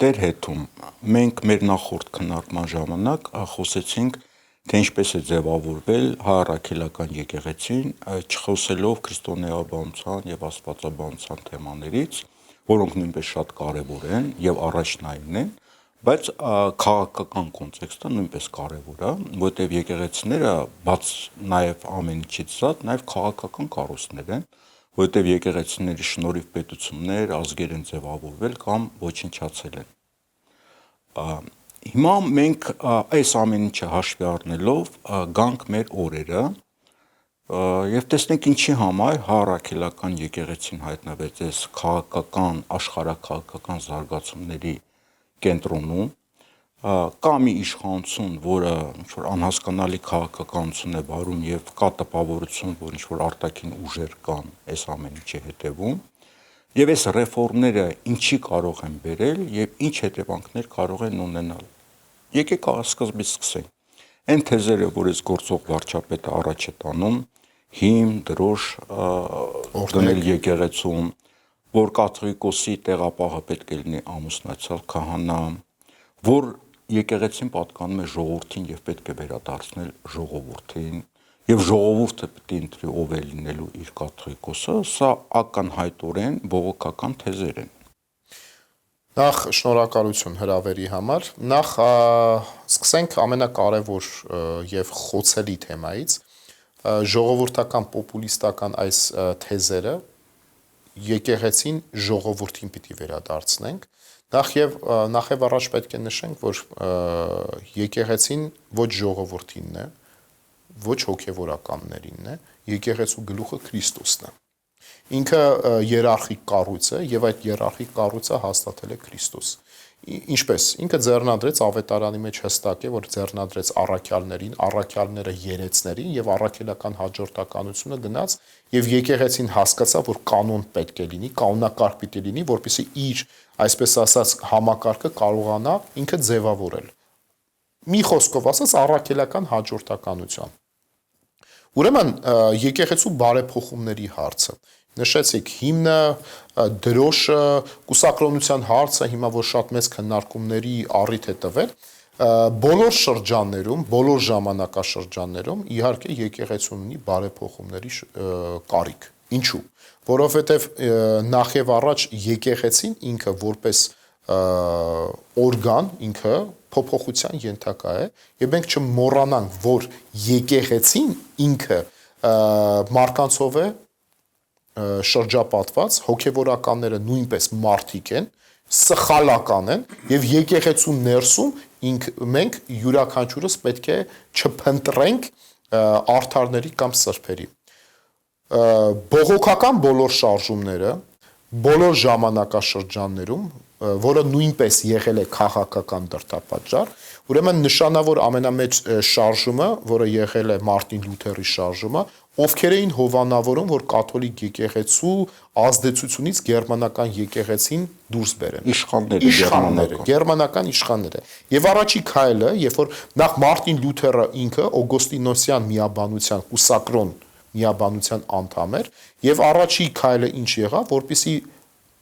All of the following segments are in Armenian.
Տեր հետում մենք մեր նախորդ քննարկման ժամանակ խոսեցինք, թե ինչպես է ձևավորվել հայ-առաքելական եկեղեցին, չխոսելով քրիստոնեաբանության եւ աստվածաբանության թեմաներից, որոնք նույնպես շատ կարեւոր են եւ առաջնային են, բայց քաղաքական կոնտեքստը նույնպես կարեւոր է, որտեղ եկեղեցիները բաց նաեւ ամեն ինչից զատ նաեւ քաղաքական կառույցներ են, որտեղ եկեղեցիների շնորհիվ պետություններ, ազգեր են ձևավորվել կամ ոչնչացել են։ Հիմա մենք այս ամեն ինչը հաշվի առնելով գանք մեր օրերը եւ տեսնենք ինչի համար հայ-առաքելական եկեղեցին հայտնվեց այս քաղաքական, աշխարհաքաղաքական զարգացումների կենտրոնում, կա մի իշխանություն, որը ինչ-որ անհասկանալի քաղաքականություն է վարում եւ կա տպավորություն, որ ինչ-որ արտաքին ուժեր կան այս ամեն ինչի հետեւում, եւ այս ռեֆորմները ինչի կարող են բերել եւ ինչ հետևանքներ կարող են ունենալ։ Եկեք սկզբից սկսենք։ Այն թեզերը, որ այս գործող վարչապետը առաջ է տանում, հիմն, դրոշ դնել եկեղեցում, որ կաթողիկոսի տեղապահը պետք է լինի ամուսնացյալ քահանա, որ եկեղեցին պատկանում է ժողովրդին եւ պետք է վերադարձնել ժողովրդին, եւ ժողովուրդը պետք է ընտրի ով է լինելու իր կաթողիկոսը, սա ակնհայտորեն բողոքական թեզեր են։ Նախ շնորհակալություն հրավերի համար։ Նախ սկսենք ամենակարևոր եւ խոցելի թեմայից։ Ժողովրդական պոպուլիստական այս թեզերը եկեղեցին ժողովրդին պիտի վերադարձնենք։ Նախ եւ առաջ պետք է նշենք, որ եկեղեցին ոչ ժողովրդինն է, ոչ հոգևորականներինն է, եկեղեցու գլուխը Քրիստոսն է։ Ինքը երարխիկ կառույց է եւ այդ երարխիկ կառույցը հաստատել է Քրիստոս։ Ինչպես ինքը ձեռնադրեց ավետարանի մեջ հստակ է, որ ձեռնադրեց առաքյալներին, առաքյալները երեցներին եւ առաքելական հաջորդականությունը գնաց եւ եկեղեցին հասկացավ, որ կանոն պետք է լինի, կանոնակարգ պիտի լինի, որպեսզի իր, այսպես ասած, համակարգը կարողանա ինքը ձևավորել։ Մի խոսքով ասած առաքելական հաջորդականություն։ Ուրեմն եկեղեցու բարեփոխումների հարցը նշեցիք հիմնը, դրոշը, կուսակրոնության հարցը, հիմա որ շատ մեծ քննարկումների առիթ է տվել, բոլոր շրջաններում, բոլոր ժամանակաշրջաններում իհարկե եկեղեցուն ունի բարեփոխումների կարիք։ Ինչու՞։ Որովհետև նախ եւ առաջ եկեղեցին ինքը որպես օրգան, ինքը փոփոխության ենթակա է, եւ մենք չմոռանանք, որ եկեղեցին ինքը մարկանցով է շրջապատված, հոգևորականները նույնպես մարդիկ են, սխալական են եւ եկեղեցու ներսում մենք յուրաքանչյուրս պետք է չփնտրենք արդարների կամ սրբերի։ Բողոքական բոլոր շարժումները, բոլոր ժամանակաշրջաններում, որը նույնպես եղել է քաղաքական դրդապատճառ, ուրեմն նշանավոր ամենամեծ շարժումը, որը եղել է Մարտին Լյութերի շարժումը, ովքեր էին հովանավորում, որ կաթոլիկ եկեղեցու ազդեցությունից գերմանական եկեղեցին դուրս բերեն։ Իշխանները, գերմանական իշխանները։ Եվ առաջի քայլը, երբ որ նախ Մարտին Լյութերը ինքը օգոստինոսյան միաբանության, կուսակրոն միաբանության անդամ էր, եւ առաջի քայլը ինչ եղավ, որպեսզի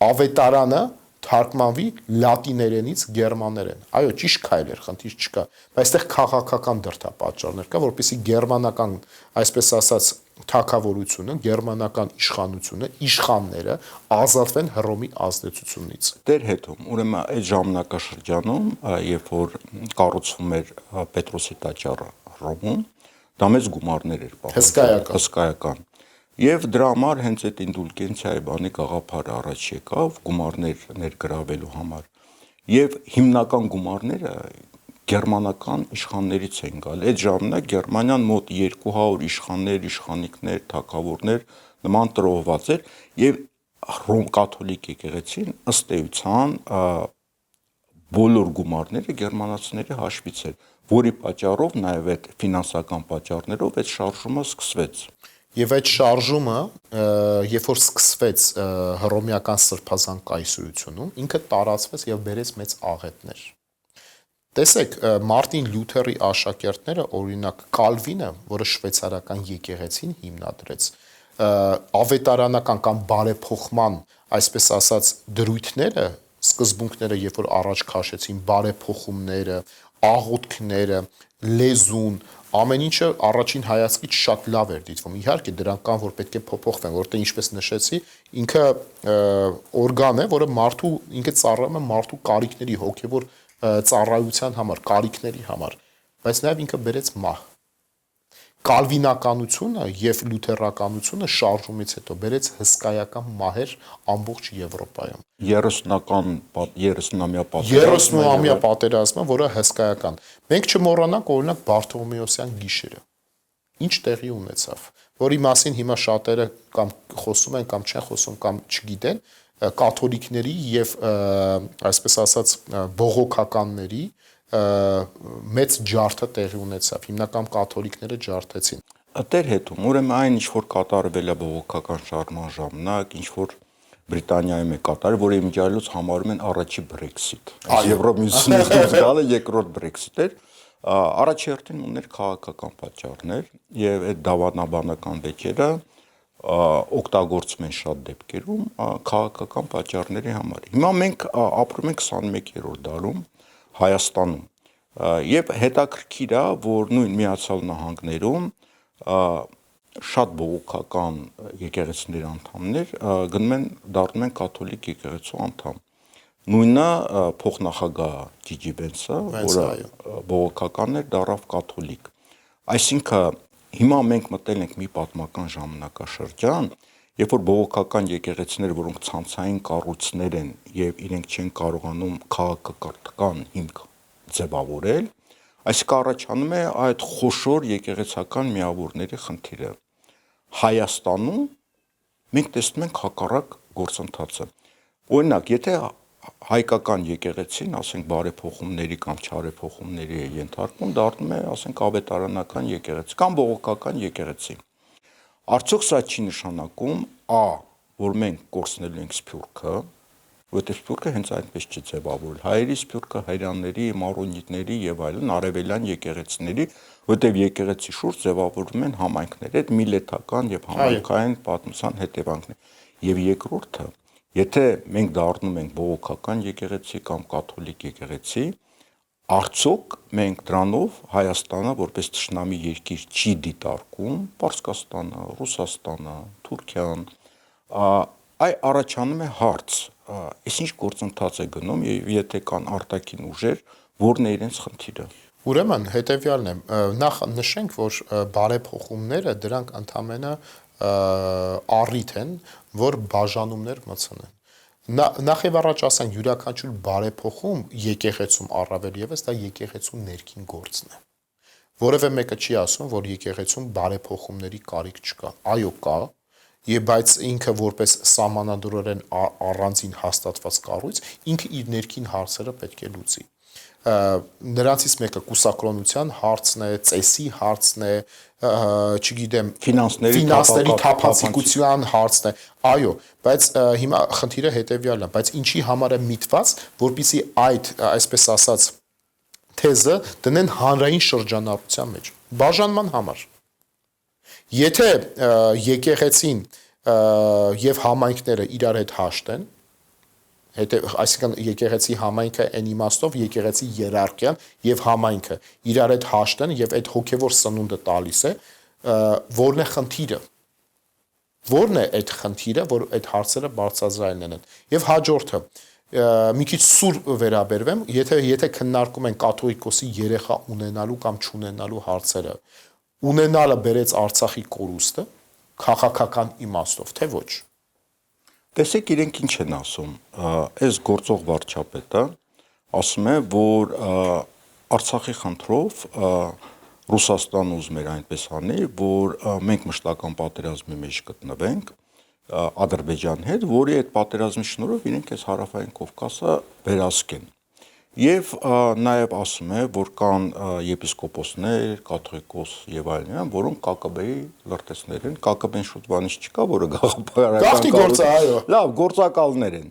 ավետարանը թարգմանվի լատիներենից գերմաներեն։ Այո, ճիշտ քայլ էր, խնդիր չկա, բայց այստեղ քաղաքական դրդապատճառներ կա, որպեսզի գերմանական, այսպես ասած, թագավորությունը, գերմանական իշխանությունը, իշխանները ազատվեն Հռոմի ազդեցությունից։ Տեր հետում, ուրեմն այդ ժամանակաշրջանում, երբ որ կառուցվում էր Պետրոսի տաճարը Հռոմում, դա մեծ գումարներ էր պահանջում, հսկայական։ Եվ դրա համար հենց այդ ինդուլգենցիայի բանի գաղափարը առաջ եկավ գումարներ ներգրավելու համար։ Եվ հիմնական գումարները գերմանական իշխաններից են գալ։ Այդ ժամանակ Գերմանիան մոտ 200 իշխաններ, իշխանիկներ, թագավորներ նման տրոհված էր եւ Ռոմ կաթոլիկ եկեղեցին ըստ էության բոլոր գումարները գերմանացիների հաշվից էր, որի պատճառով նաեւ այդ ֆինանսական պատճառներով այդ շարժումը սկսվեց։ Եվ այդ շարժումը, երբ որ սկսվեց հռոմեական սրբազան կայսրությունում, ինքը տարածվեց եւ բերեց մեծ աղետներ։ Տեսեք, Մարտին Լյութերի աշակերտները, օրինակ Կալվինը, որը շվեյցարական եկեղեցին հիմնադրեց, ավետարանական կամ բարեփոխման, այսպես ասած, դրույթները սկզբունքները, երբ որ առաջ քաշեցին բարեփոխումները, աղոթքները, լեզուն, ամեն ինչը առաջին հայացքից շատ լավ էր դիտվում։ Իհարկե դրանք կան, որ պետք է փոփոխվեն, որտեղ ինչպես նշեցի, ինքը օրգան է, որը մարդու ինքը ծառայում է մարդու կարիքների, հոգևոր ծառայության համար, կարիքների համար, բայց նաև ինքը բերեց մահ։ Կալվինականությունը եւ լյութերականությունը շարժումից հետո բերեց հսկայական մահեր ամբողջ Եվրոպայում։ 30-ամյա 30-ամյա պատերազմը, որը հսկայական։ Մենք չմոռանանք օրինակ Բարթողոմեոսյան գիշերը։ Ինչ տեղի ունեցավ, որի մասին հիմա շատերը կամ խոսում են կամ չեն խոսում կամ չգիտեն, կաթոլիկների եւ այսպես ասած բողոքականների մեծ ջարդը տեղի ունեցավ, հիմնական կաթոլիկները ջարդեցին։ Տեր հետում, ուրեմն այն ինչ որ կատարվել է բողոքական շարժման ժամանակ, ինչ որ Բրիտանիայում է կատարել, որը իմիջիայլոց համարում են առաջի Brexit։ Եվրոմիությունից դուրս գալը երկրորդ Brexit էր, առաջի հերթին ուներ քաղաքական պատճառներ եւ այդ դավանաբանական վեճերը օգտագործում են շատ դեպքերում քաղաքական պատճառների համար։ Հիմա մենք ապրում ենք 21-րդ դարում Հայաստանում եւ հետաքրքիր է, որ նույն Միացյալ Նահանգներում շատ բողոքական եկեղեցիների անդամներ գնում են դառնում են կաթոլիկ եկեղեցու անդամ։ Նույնը փոխնախագահ Ջիջի Բենսը, որը բողոքական էր, դառավ կաթոլիկ։ Այսինքն հիմա մենք մտել ենք մի պատմական ժամանակաշրջան, երբ որ բողոքական եկեղեցիները, որոնք ցանցային կառույցներ են եւ իրենք չեն կարողանում քաղաքական հիմք ձևավորել, այսինքն առաջանում է այդ խոշոր եկեղեցական միավորների խնդիրը։ Հայաստանում մենք տեսնում ենք հակառակ գործընթացը։ Օրինակ, եթե հայկական եկեղեցին, ասենք բարեփոխումների կամ չարեփոխումների է ենթարկվում, դառնում է, ասենք ավետարանական եկեղեցի կամ բողոքական եկեղեցի։ Արդյոք սա չի նշանակում որ մենք կորցնելու ենք Սփյուռքը, որովհետև Սփյուռքը հենց այնպես չի ձևավորել։ Հայերի Սփյուռքը, հայրանների, մարոնիտների եւ այլն արևելյան եկեղեցիների, որովհետև եկեղեցի շուրջ ձևավորվում են համայնքներ, այդ միլետական եւ համայնքային պատմության հետևանքն է։ Եվ երկրորդը, եթե մենք դառնում ենք բողոքական եկեղեցի կամ կաթոլիկ եկեղեցի, արդյոք մենք դրանով Հայաստանը որպես թշնամի երկիր չի դիտարկում Պարսկաստանը, Ռուսաստանը, Թուրքիան, այ առաջանում է հարց, այս ինչ գործընթաց է գնում եւ եթե կան արտաքին ուժեր, որն է իրենց խնդիրը։ Ուրեմն հետեւյալն է, նախ նշենք, որ բարեփոխումները դրանք ընդամենը առիթ են, որ բաժանումներ մտցնեն։ Նախ եւ առաջ ասենք յուրաքանչյուր բարեփոխում եկեղեցում առավել եւս դա եկեղեցու ներքին գործն է։ Որևէ մեկը չի ասում, որ եկեղեցում բարեփոխումների կարիք չկա։ Այո, կա, եւ բայց ինքը որպես սահմանադրորեն առանձին հաստատված կառույց, ինքը իր ներքին հարցերը պետք է լուծի։ Նրանցից մեկը կուսակրոնության հարցն է, ծեսի հարցն է, չգիտեմ, ֆինանսների թափանցիկության հարցն է։ Այո, բայց հիմա խնդիրը հետեւյալն է, բայց ինչի համար է միտված, որպեսզի այդ, այսպես ասած, թեզը դնեն հանրային շրջանառության մեջ, բաժանման համար։ Եթե եկեղեցին եւ համայնքները իրար հետ հաշտեն, այսինքն եկեղեցի համայնքը այն իմաստով եկեղեցի երարխիան եւ համայնքը իրար հետ հաշտեն եւ այդ հոգեվոր սնունդը տալիս է, որն է խնդիրը։ Որն է այդ խնդիրը, որ այդ հարցերը բարձրացրել են։ Եվ հաջորդը մի քիչ սուր վերաբերվեմ, եթե քննարկում են կաթողիկոսի երեխա ունենալու կամ չունենալու հարցերը, ունենալը բերեց Արցախի կորուստը քաղաքական իմաստով, թե ոչ։ Տեսեք իրենք ինչ են ասում, այս գործող վարչապետը ասում է, որ Արցախի խնդրով Ռուսաստանը ուզում էր այնպես անի, որ մենք մշտական պատերազմի մեջ գտնվենք Ադրբեջանի հետ, որի այդ պատերազմի շնորհիվ իրենք այս հարավային Կովկասը վերահսկեն։ Եվ նաև ասում է, որ կան եպիսկոպոսներ, կաթողիկոս եւ այլն, որոնք ԿԿԲ-ի լրտեսներ են, ԿԿԲ-ն շուտ բանից չկա, որը գաղափարական լավ գործակալներ են։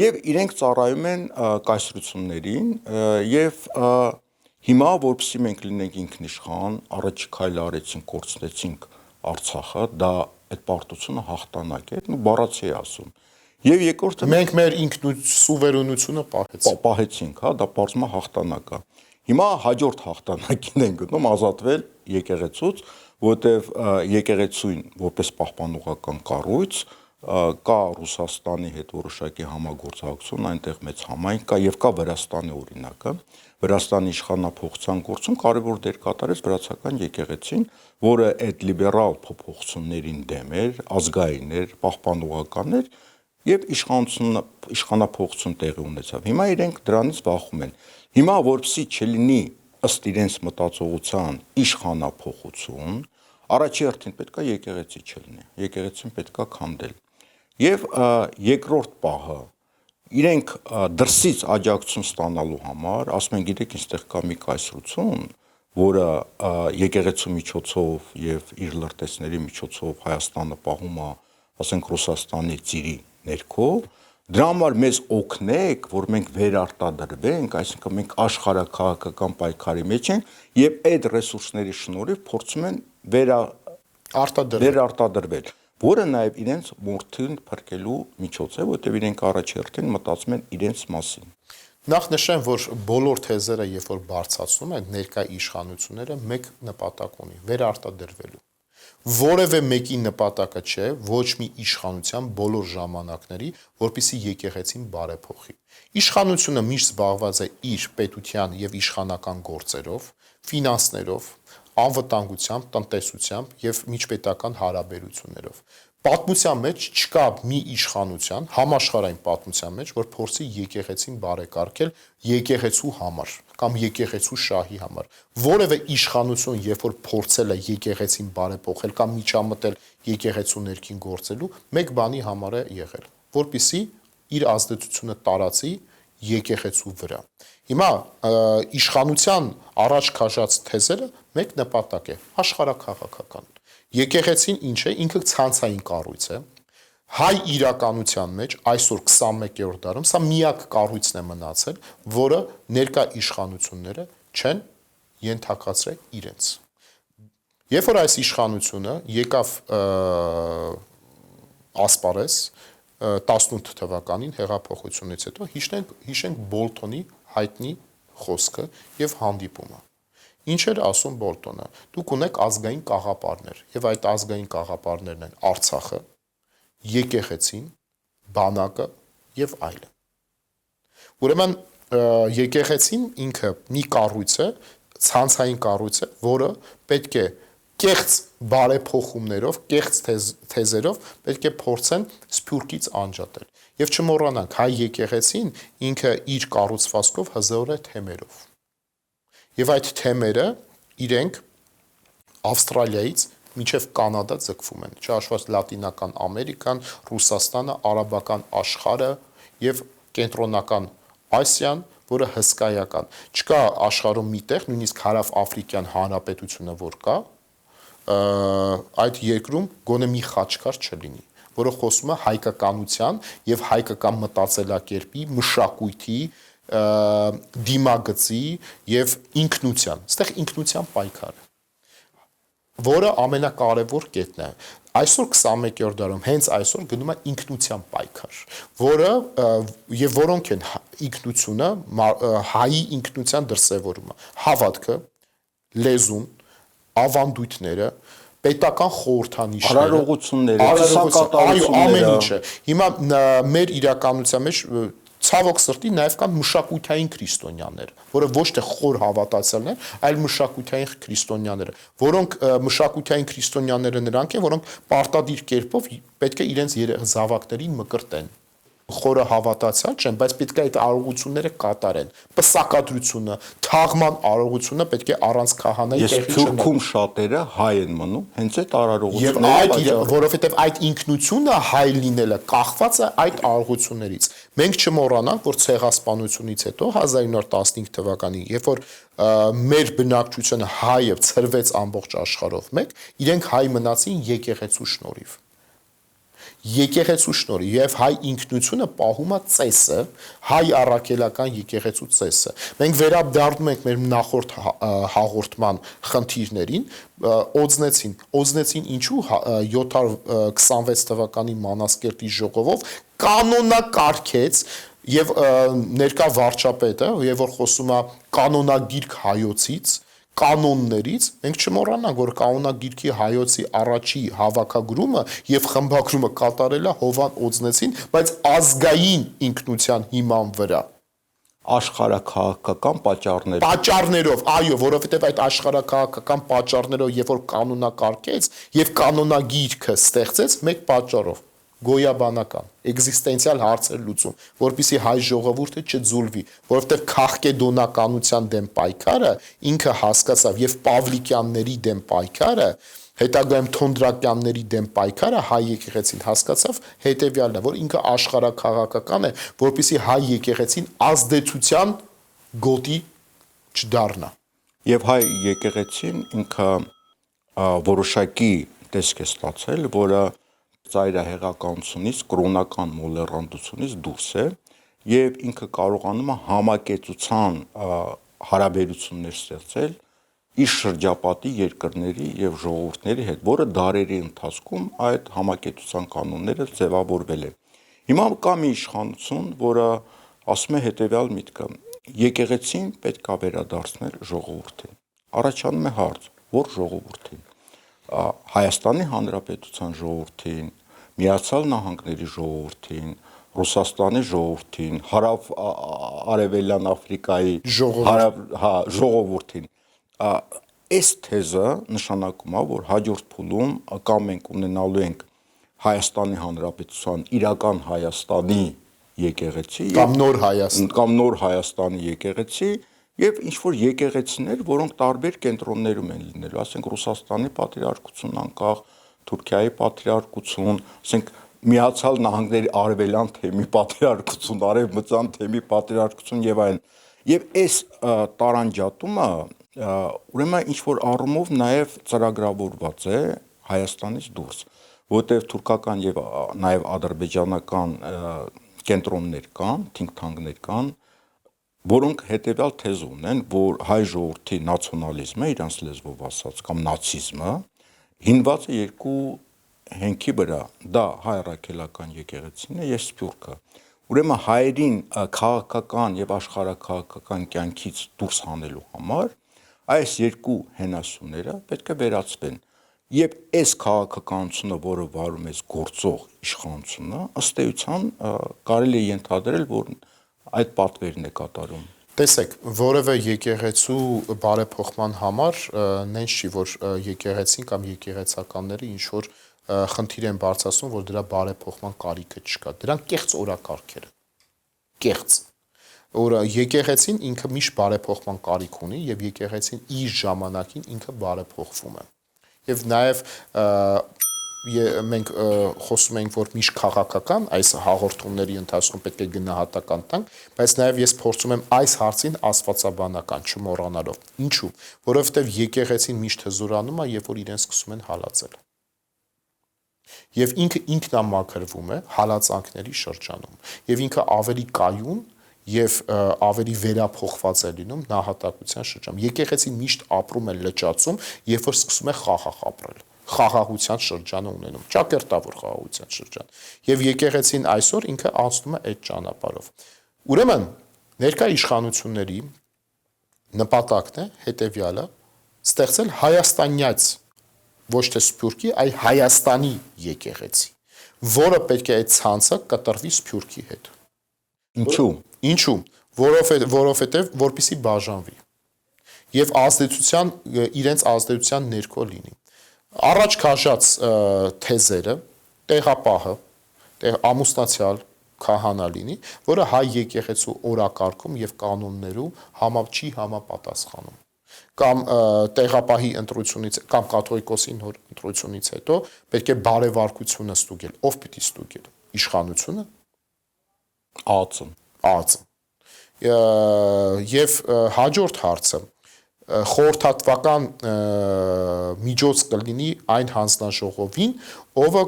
Եվ իրենք ծառայում են կայսրություններին եւ հիմա որպեսզի մենք լինենք ինքնիշխան, առաջի քայլը արեցինք, կորցնեցինք Արցախը, դա այդ պարտությունը հաղթանակ է, բառացի է ասում։ Եվ երկրորդը Մենք մեր սուվերենությունը պահեցինք, հա, դա պարզվում է հաղթանակ է։ Հիմա հաջորդ հաղթանակին են գտնում ազատվել եկեղեցուց, որտեղ եկեղեցին որպես պահպանողական կառույց կա Ռուսաստանի հետ որոշակի համագործակցություն, այնտեղ մեծ համայնք կա եւ կա Վրաստանի օրինակը։ Վրաստանի իշխանափոխության գործում կարևոր դեր կատարեց վրացական եկեղեցին, որը այդ լիբերալ փոփոխություններին դեմ էր, ազգային էր, պահպանողական էր եւ իշխանափոխություն տեղի ունեցավ։ Հիմա իրենք դրանից բախում են։ Հիմա որպեսզի չլինի ըստ իրենց մտածողության իշխանափոխություն, առաջի հերթին պետքա եկեղեցի չլինի։ Եկեղեցին պետքա քանդել։ Եվ երկրորդ պահը իրենք դրսից աջակցություն ստանալու համար, ասում են, գիտեք, ինստեղ կա մի կայսրություն, որը եկեղեցու միջոցով եւ իր լրտեսների միջոցով Հայաստանը պահում է, ասենք, Ռուսաստանի ծիրի ներքո, դրա համար մեզ օգնեք, որ մենք վերարտադրվենք, այսինքն մենք աշխարհաքաղաքական պայքարի մեջ ենք եւ այդ ռեսուրսների շնորհիվ փորձում են վերարտադրվել, որը նաեւ իրենց մորթին փրկելու միջոց է, որտեղ իրենք առաջերտին մտածում են իրենց մասին։ Նախ նշեմ, որ բոլոր թեզերը, երբ որ բարձրացնում են, ներկա իշխանությունները մեկ նպատակ ունի՝ վերարտադրվելու։ Որևէ մեկի նպատակը չէ ոչ մի իշխանության բոլոր ժամանակների, որպեսզի եկեղեցին բարեփոխի։ Իշխանությունը միշտ զբաղված է իր պետության եւ իշխանական գործերով, ֆինանսներով, անվտանգությամբ, տնտեսությամբ եւ միջպետական հարաբերություններով։ Պատմության մեջ չկա մի իշխանության, համաշխարհային պատմության մեջ, որ փորձի եկեղեցին բարեկարգել եկեղեցու համար կամ եկեղեցու շահի համար։ Որևէ իշխանություն, երբ որ փորձել է եկեղեցին բարեփոխել կամ միջամտել եկեղեցու ներքին գործելու, մեկ բանի համար է եղել, որպեսզի իր ազդեցությունը տարածի եկեղեցու վրա։ Հիմա իշխանության առաջ քաշած թեզերը մեկ նպատակ է՝ աշխարհաքաղաքական։ Եկեղեցին ինչ է, ինքը ցանցային կառույց է։ Հայ իրականության մեջ այսօր 21-րդ դարում սա միակ կառույցն է մնացել, որը ներկա իշխանությունները չեն ենթակացրել իրենց։ Երբ որ այս իշխանությունը եկավ ասպարեզ 18 թվականին հեղափոխությունից հետո, հիշենք Բոլթոնի հայտնի խոսքը եւ հանդիպումը։ Ինչ էր ասում Բոլտոնը։ Դուք ունեք ազգային կաղապարներ, եւ այդ ազգային կաղապարներն են Արցախը, եկեղեցին, բանակը եւ այլն։ Ուրեմն եկեղեցին ինքը մի կառույց է, ցանցային կառույց է, որը պետք է կեղծ բարեփոխումներով, կեղծ թեզերով պետք է փորձեն սփյուռքից անջատել։ Եվ չմոռանանք, հայ եկեղեցին ինքը իր կառուցվածքով հզոր է թեմերով։ Եվ այդ թեմերը իրենք Ավստրալիայից մինչև Կանադա ձգվում են, չհաշված Լատինական Ամերիկան, Ռուսաստանը, արաբական աշխարհը եւ կենտրոնական Ասիան, որը հսկայական։ Չկա աշխարհում մի տեղ, նույնիսկ Հարավ-Աֆրիկյան Հանրապետությունը, որ կա, այդ երկրում գոնե մի խաչքար չլինի, որը խոսում է հայկականության եւ հայկական մտածելակերպի, մշակույթի, դիմագծի եւ ինքնության, այստեղ ինքնության պայքար է, որը ամենակարևոր կետն է։ Այսօր 21-րդ դարում հենց այսօր գնում է ինքնության պայքար, որը եւ որոնք են ինքնությունը, հայի ինքնության դրսևորումը, հավատքը, լեզուն, ավանդույթները, պետական խորհրդանիշները, արարողությունները, ամեն ինչը։ Հիմա մեր իրականության մեջ ցավոք սրտի նաև կան մշակութային քրիստոնյաներ, որը ոչ թե խոր հավատացյալներ, այլ մշակութային քրիստոնյաներ, որոնք մշակութային քրիստոնյաները նրանք են, որոնք պարտադիր կերպով պետք է իրենց զավակներին մկրտեն։ Խորը հավատացյալ չեն, բայց պետք է այդ արարողությունները կատարեն։ Պսակադրությունը, թաղման արարողությունը պետք է առանց քահանայի տեղի չունենա։ Ես Թուրքում շատերը հայ են մնում, հենց այդ արարողությունները, որովհետև այդ ինքնությունը հայ լինելը կախված է այդ արարողություններից։ Մենք չմոռանանք, որ ցեղասպանությունից հետո 1915 թվականին, երբ որ մեր բնակչությունը հայը ցրվեց ամբողջ աշխարհով մեկ, իրենք հայ մնացին եկեղեցու շնորհիվ։ եկեղեցու շնորհիվ եւ հայ ինքնությունը պահում է ծեսը, հայ առաքելական եկեղեցու ծեսը։ Մենք վերադառնում ենք մեր նախորդ հաղորդման խնդիրներին, օձնեցին ինչու 726 թվականի Մանասկերտի ժողովով կանոնակարգեց եւ ներկա վարչապետը, եւ որ խոսում է կանոնագիրք հայոցից, կանոններից, մենք չմոռանանք, որ կանոնագիրքի հայոցի առաջի հավաքագրումը եւ խմբագրումը կատարել է Հովան Օձնեցին, բայց ազգային ինքնության հիման վրա աշխարհաքաղաքական պատճառներով, այո, որովհետեւ այդ աշխարհաքաղաքական պատճառներով, երբ որ կանոնակարգեց եւ կանոնագիրքը ստեղծեց, մեկ պատճառով գոյաբանական, էգզիստենցիալ հարցեր լուծում, որպեսզի հայ ժողովուրդը չձուլվի, որովհետև քաղկեդոնականության դեմ պայքարը ինքը հասկացավ եւ Պավլիկյանների դեմ պայքարը, հետագայում Թոնդրակյանների դեմ պայքարը հայ եկեղեցին հասկացավ հետեւյալն է, որ ինքը աշխարհաքաղաքական է, որպեսզի հայ եկեղեցին ազդեցության գոտի չդառնա։ Եվ հայ եկեղեցին ինքը որոշակի տեսք է ստացել, որը ծայրահեղականությունից, կրոնական մոլեռանդությունից դուրս է եւ ինքը կարողանում է համակեցության հարաբերություններ ստեղծել իր շրջապատի երկրների եւ ժողովուրդների հետ, որը դարերի ընթացքում այդ համակեցության կանոնները ձևավորվել են։ Հիմա կա մի իշխանություն, որը ասում է հետեւյալ միտքը. եկեղեցին պետք է վերադարձնել ժողովրդին։ Առաջանում է հարց, որ ժողովրդին։ Հայաստանի Հանրապետության ժողովրդին, Միացյալ Նահանգների ժողովրդին, Ռուսաստանի ժողովրդին, Հարավ-Արևելյան Աֆրիկայի ժողովրդին։ Այս թեզը նշանակում է, որ հաջորդ փուլում կամ մենք ունենալու ենք Հայաստանի Հանրապետության իրական Հայաստանի եկեղեցի կամ նոր Հայաստանի եկեղեցի եւ ինչ որ եկեղեցիներ, որոնք տարբեր կենտրոններում են լինելու, ասենք Ռուսաստանի պատրիարքություն անկախ, Թուրքիայի պատրիարքություն, ասենք Միացյալ Նահանգների արևելյան թեմի պատրիարքություն, արևմտյան թեմի պատրիարքություն եւ այլն։ Եվ այս տարանջատումը ուրեմն ինչ որ առումով նաեւ ծրագրավորված է Հայաստանից դուրս, որտեղ թուրքական եւ նաեւ ադրբեջանական կենտրոններ կան, think tank-ներ կան, որոնք հետեւյալ թեզ ունեն, որ հայ ժողովրդի նացիոնալիզմը, իրանց լեզվով ասած, կամ նացիզմը հիմնված է երկու հենքի վրա, դա հայ առաքելական եկեղեցին է եւ Սփյուռքը։ Ուրեմն հայերին քաղաքական եւ աշխարհաքաղաքական կյանքից դուրս հանելու համար այս երկու հենասյուները պետք է վերացվեն։ Եվ այս քաղաքականությունը, որը վարում է գործող իշխանությունը, ըստ էության կարելի է ենթադրել, որ այդ պատվերն է կատարում։ Տեսեք, որևէ եկեղեցու բարեփոխման համար նենց չի, որ եկեղեցին կամ եկեղեցականները ինչ որ խնդիր են բարձրացնում, որ դրա բարեփոխման կարիքը չկա։ Դրանք կեղծ օրակարգեր են։ Կեղծ։ Որ եկեղեցին ինքը միշտ բարեփոխման կարիք ունի եւ եկեղեցին իր ժամանակին ինքը բարեփոխվում է։ Եվ նաեւ մենք խոսում ենք, որ միշտ քաղաքական այս հաղորդումների ընթացքում պետք է գնահատական տանք, բայց նաև ես փորձում եմ այս հարցին աստվածաբանական չմոռանալով։ Ինչու՞։ Որովհետև եկեղեցին միշտ հզորանում է, երբ որ իրեն սկսում են հալածել։ Եվ ինքը ինքնամաքրվում է հալածանքների շրջանում, եւ ինքը ավելի կայուն եւ ավելի վերափոխված է լինում նահատակության շրջանում։ Եկեղեցին միշտ ապրում է լճացում, երբ որ սկսում է խաղաղ ապրել։ Խաղաղության շրջանը ունենում, ճակերտավոր խաղաղության շրջան։ Եվ եկեղեցին այսօր ինքը անցնում է այդ ճանապարհով։ Ուրեմն ներկա իշխանությունների նպատակն է հետևյալը՝ ստեղծել հայաստանյաց, ոչ թե Սփյուռքի, այլ Հայաստանի եկեղեցի, որը պետք է այդ ցանցը կտրվի Սփյուռքի հետ։ Ինչու՞։ Որովհետև որպեսի բաժանվի եւ իրենց ազդեցության ներքո լինի։ Առաջ քաշած թեզերը, տեղապահը, ամուսնացյալ քահանա լինի, որը հայ եկեղեցու օրակարգում եւ կանոններում չի համապատասխանում։ Կամ տեղապահի ընտրությունից կամ կաթողիկոսի նոր ընտրությունից հետո պետք է բարեվարկությունը ստուգել։ Ով պիտի ստուգել։ Իշխանությունը։ ԱԱԾ։ Եվ հաջորդ հարցը խորհրդատվական միջոց կլինի այն հանձնաժողովին, ով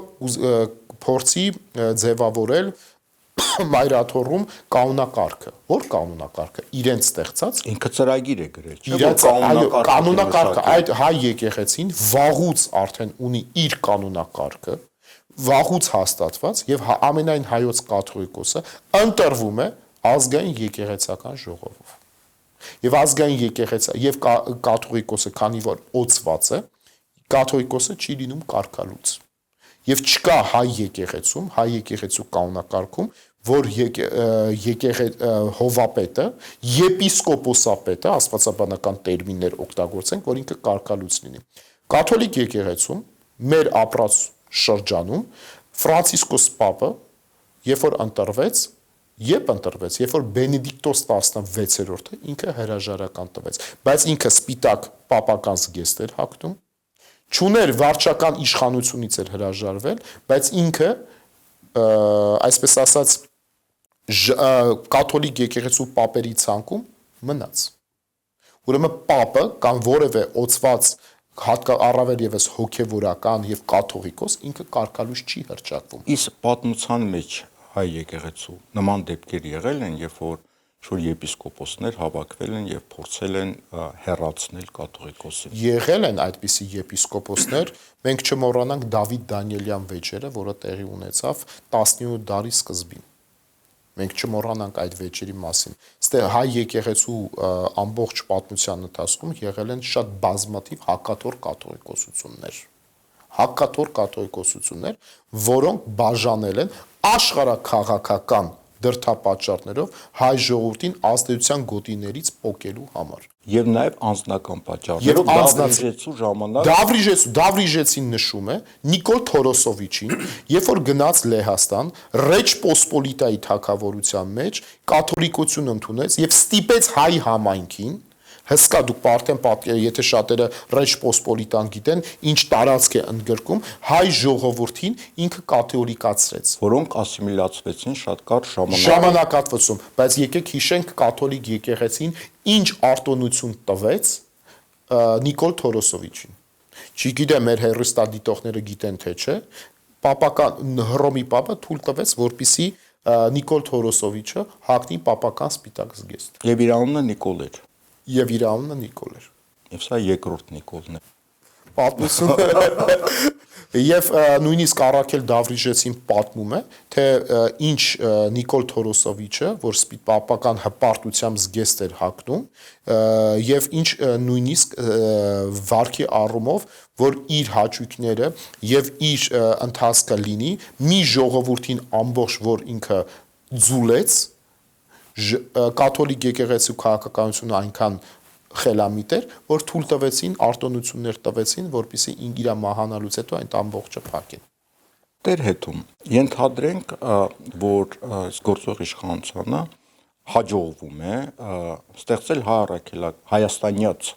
փորձի ձևավորել մայրաթոռում կանոնակարգը։ Որ կանոնակարգը իրենց ստեղծած ինքը ծրագիր է գրել, չէ՞, իրենց կանոնակարգը այդ հայ եկեղեցին վաղուց արդեն ունի իր կանոնակարգը, վաղուց հաստատված եւ ամենայն հայոց կաթողիկոսը ընտրվում է ազգային եկեղեցական ժողովով։ Եվ ազգային եկեղեցը եւ կաթողիկոսը, քանի որ օծված է, կաթողիկոսը չի լինում կարգալուց։ Եվ չկա հայ եկեղեցու կանոնակարգում, որ հովապետը, եպիսկոպոսապետը, աստվածաբանական տերմիններ օգտագործենք, որ ինքը կարգալուց լինի։ Կաթոլիկ եկեղեցում մեր ապրած շրջանում Ֆրանցիսկոս Պապը, երբ որ ընտրվեց, երբ որ Բենեդիկտոս 16-րդը ինքը հրաժարական տվեց, բայց ինքը սպիտակ պապական զգեստ էր հագնում, չուներ վարչական իշխանությունից էր հրաժարվել, բայց ինքը, այսպես ասած, կաթոլիկ եկեղեցու պապերի ցանկում մնաց։ Ուրեմն պապը կամ որևէ օծված առավել եւս հոգեվորական եւ կաթողիկոս ինքը կարգալուց չի հռչակվում։ Իսկ պատմության մեջ հայ եկեղեցու նման դեպքեր եղել են, երբ որ եպիսկոպոսներ հավաքվել են եւ փորձել են հեռացնել կաթողիկոսին։ Եղել են այդպիսի եպիսկոպոսներ, մենք չմոռանանք Դավիթ Դանիելյան վեճերը, որը տեղի ունեցավ 17 դարի սկզբին։ Մենք չմոռանանք այդ վեճերի մասին։ Այստեղ հայ եկեղեցու ամբողջ պատմության ընթացքում եղել են շատ բազմաթիվ հակաթոռ կաթողիկոսություններ, որոնք բաժանել են աշխարհաքաղաքական դրդապատճառներով հայ ժողովրդին ազդեցության գոտիներից պոկելու համար։ Եվ նաև անձնական պատճառներով Դավրիժեցու ժամանակ Դավրիժեցին նշում է Նիկոլ Թորոսովիչին, երբ որ գնաց Լեհաստան, Ռեջ Պոսպոլիտայի թագավորության մեջ կաթոլիկություն ընդունեց եւ ստիպեց հայ համայնքին հսկա դուք արդեն եթե շատերը Ռեջ Պոսպոլիտան գիտեն, ինչ տարածք է ընդգրկում, հայ ժողովրդին ինքը կաթոլիկացրեց, որոնք ասիմիլացվեցին շատ կարճ ժամանակատվացում, բայց եկեք հիշենք կաթոլիկ եկեղեցին ինչ արտոնություն տվեց Նիկոլ Թորոսովիչին։ Չգիտեմ մեր հեռուստադիտողները գիտեն թե չէ, պապական Հռոմի պապը թույլ տվեց, որպիսի Նիկոլ Թորոսովիչը հագնի պապական սպիտակ զգեստ։ Եվ իր անունը Նիկոլ էր։ Եվ իր անունը Նիկոլ էր։ Եվ սա երկրորդ Նիկոլն է։ Պատմություն Եվ նույնիսկ Առաքել Դավրիժեցին պատմում է, թե ինչ Նիկոլ Թորոսովիչը, որ պապական հպարտությամբ զգեստ էր հագնում, եւ ինչ նույնիսկ վարքի առումով, որ իր հաճույքները եւ իր ընթացքը լինի, մի ժողովրդին ամբողջ, որ ինքը ձուլեց, կաթոլիկ եկեղեցու քաղաքականությունը այնքան խելամիտ էր, որ թույլ տվեցին, արտոնություններ տվեցին, որպեսզի իր մահանալուց հետո այն ամբողջը փակեն։ Տեր հետում ենթադրենք, որ գործող իշխանությունը հաջողվում է ստեղծել հայաստանյաց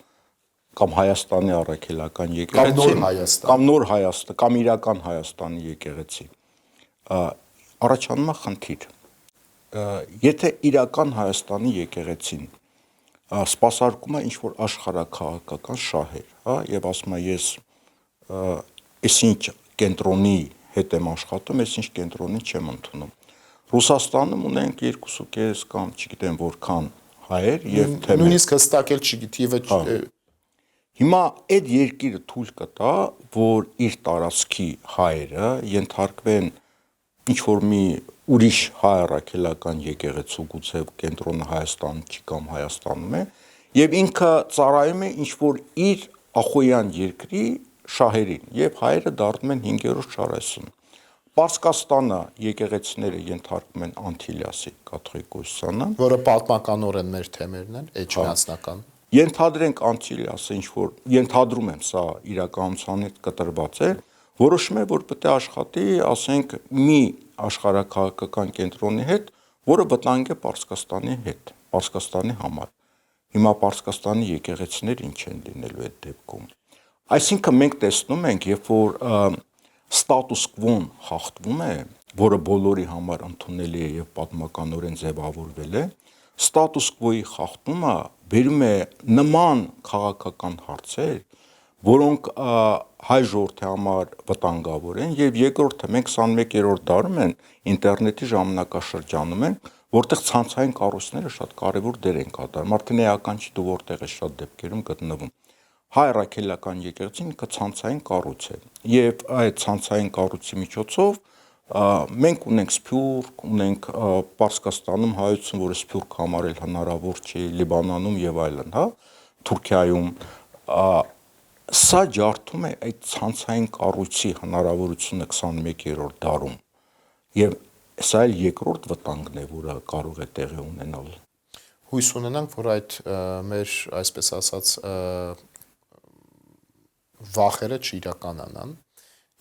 կամ Հայաստանի առաքելական եկեղեցի կամ նոր Հայաստան կամ իրական Հայաստանի եկեղեցի։ Առաջանում է խնդիր։ Եթե իրական Հայաստանի եկեղեցին սպասարկում է ինչ-որ աշխարհաքաղաքական շահեր, հա, եւ ասում է ես այսինչ կենտրոնի հետ եմ աշխատում, այսինչ կենտրոնի չեմ ընդունում։ Ռուսաստանում ունենք 2.5 կամ չգիտեմ որքան հայեր եւ թե նույնիսկ հստակել չգիտի եւ հիմա այդ երկիրը թույլ կտա, որ իր տարածքի հայերը ենթարկվեն ինչ-որ մի ուրիշ հայ առաքելական եկեղեցու գուցե կենտրոնը Հայաստանում չի կամ Հայաստանում է եւ ինքը ծառայում է ինչ-որ իր ախոյան երկրի շահերին եւ հայերը դառնում են 5-րդ շարասյուն։ Պարսկաստանը եկեղեցիները ենթարկվում են Անտիլիասի կաթողիկոսությանը, որը պատմականորեն մեր թեմերն են, էջմիածնական։ Ենթադրենք Անտիլիասը ինչ-որ ենթադրում եմ, սա իրականության հետ կտրված է, որոշում է, որ պետք է աշխատի, ասենք, մի աշխարհաքաղաքական կենտրոնի հետ, որը վտանգ է Պարսկաստանի հետ, Պարսկաստանի համար։ Հիմա Պարսկաստանի եկեղեցիներ ինչ են լինելու այդ դեպքում։ Այսինքն մենք տեսնում ենք, երբ որ ստատուս կվոն խախտվում է, որը բոլորի համար ընդունելի է եւ պատմականորեն ձևավորվել է, ստատուս կվոյի խախտումը բերում է նման քաղաքական հարցեր, որոնք հայ ժողովրդի համար վտանգավոր են, եւ երկրորդը մենք 21-րդ դարում են ինտերնետի ժամանակաշրջանում են, որտեղ ցանցային կառույցները շատ կարևոր դեր են կատարում։ Արդեն էական չի դու որտեղ է շատ դեպքերում գտնվում։ Հայ առաքելական եկեղեցին ինքը ցանցային կառույց է, եւ այդ ցանցային կառույցի միջոցով մենք ունենք Սփյուռք, ունենք Պարսկաստանում հայություն, որը Սփյուռք համարել հնարավոր չի, Լիբանանում եւ այլն, հա, Թուրքիայում սա ջարդում է այդ ցանցային կառույցի հնարավորությունը 21-րդ դարում եւ սա էլ երկրորդ վտանգն է, որը կարող է տեղի ունենալ։ Հույս ունենանք, որ այդ մեր, այսպես ասած, վախերը չիրականանան,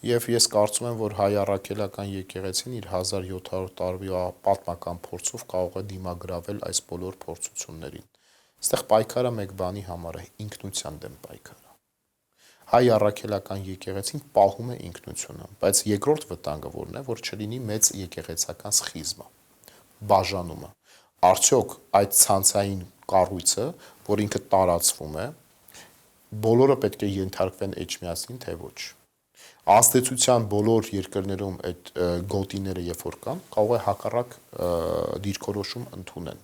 եւ ես կարծում եմ, որ հայ առաքելական եկեղեցին իր 1700 տարվա պատմական փորձով կարող է դիմագրավել այս բոլոր փորձություններին։ Այստեղ պայքարը մեկ բանի համար է, ինքնության դեմ պայքարը։ Հայ առաքելական եկեղեցին պահում է ինքնությունը, բայց երկրորդ վտանգը որն է, որ չլինի մեծ եկեղեցական սխիզմը, բաժանումը։ Արդյոք այդ ցանցային կառույցը, որ ինքը տարածվում է, բոլորը պետք է ենթարկվեն էջմիածին, թե ոչ։ Ազդեցության բոլոր երկրներում այդ գոտիները երբ որ կան, կարող է հակառակ դիրքորոշում ընդունեն։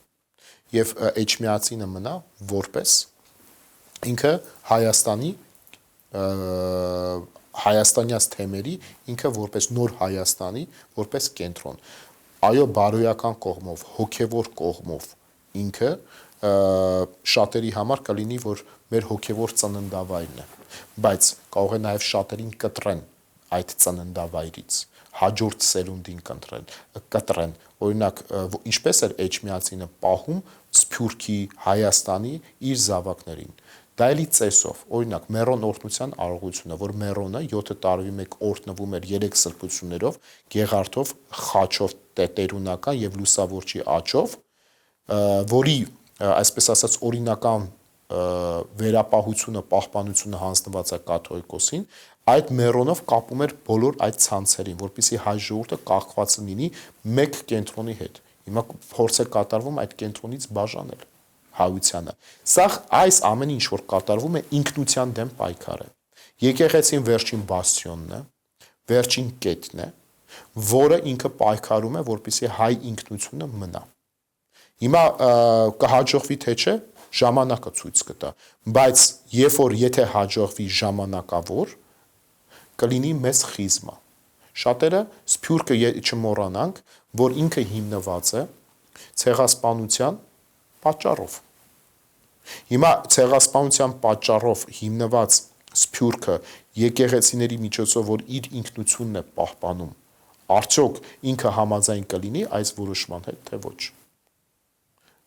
Եվ էջմիածինը մնա որպես ինքը Հայաստանի հայաստանյաց թեմերի ինքը որպես նոր Հայաստանի, որպես կենտրոն։ Այո, բարոյական կողմով, հոգևոր կողմով ինքը շատերի համար կլինի, որ մեր հոգևոր ծննդավայրն է, բայց կարող է նաև շատերին կտրեն այդ ծննդավայրից, հաջորդ սերունդին կտրեն, օրինակ, ինչպես էր էջմիածինը պահում Սփյուռքի, Հայաստանի իր զավակներին։ Դա էլի ծեսով, օրինակ, Մեռոն օրհնության արարողությունը, որ Մեռոնը 7 տարվի մեկ օրհնվում էր 3 սրբություններով, Գեղարդով, խաչով, տերունական եւ լուսավորչի աջով, որի, այսպես ասած, օրինական վերապահությունը, պահպանությունը հանձնված է կաթողիկոսին, այդ Մեռոնով կապում էր բոլոր այդ ցանցերին, որպեսզի հայ ժողովուրդը կախված լինի մեկ կենտրոնի հետ։ Հիմա փորձ է կատարվում այդ կենտրոնից բաժանել հայությանը։ Սա այս ամեն ինչ որ կատարվում է ինքնության դեմ պայքար է։ Եկեղեցին վերջին բաստիոնն է, վերջին կետն է, որը ինքը պայքարում է, որպեսզի հայ ինքնությունը մնա։ Հիմա կհաջողվի թե չէ, ժամանակը ցույց կտա, բայց երբ որ եթե հաջողվի ժամանակավոր, կլինի մեծ խիզմա։ Շատերը Սփյուռքը չմոռանանք, որ ինքը հիմնված է ցեղասպանության պատճառով։ Հիմա ցեղասպանության պատճառով հիմնված Սփյուռքը եկեղեցիների միջոցով, որ իր ինքնությունն է պահպանում, արդյոք ինքը համաձայն կլինի այս որոշման հետ, թե ոչ։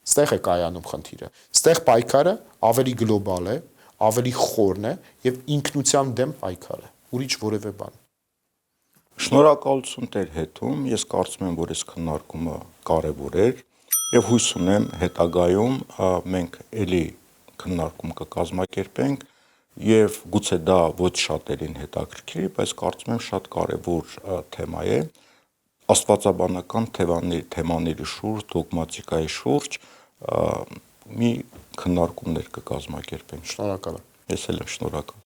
Ստեղ է կայանում խնդիրը։ Ստեղ պայքարը ավելի գլոբալ է, ավելի խորն է եւ ինքնության դեմ պայքար է, ուրիշ որևէ բան։ Շնորհակալություն Տեր հետում, ես կարծում եմ, որ այս քննարկումը կարևոր էր եւ հույս ունեմ հետագայում մենք ելի քննարկում կկազմակերպենք եւ գուցե դա ոչ շատերին հետաքրքրի, բայց կարծում եմ շատ կարևոր թեմա է աստվածաբանական թեմաների շուրջ, դոգմատիկայի շուրջ մի քննարկումներ կկազմակերպենք։ Շնորհակալ եմ։ Ես էլ եմ շնորհակալ։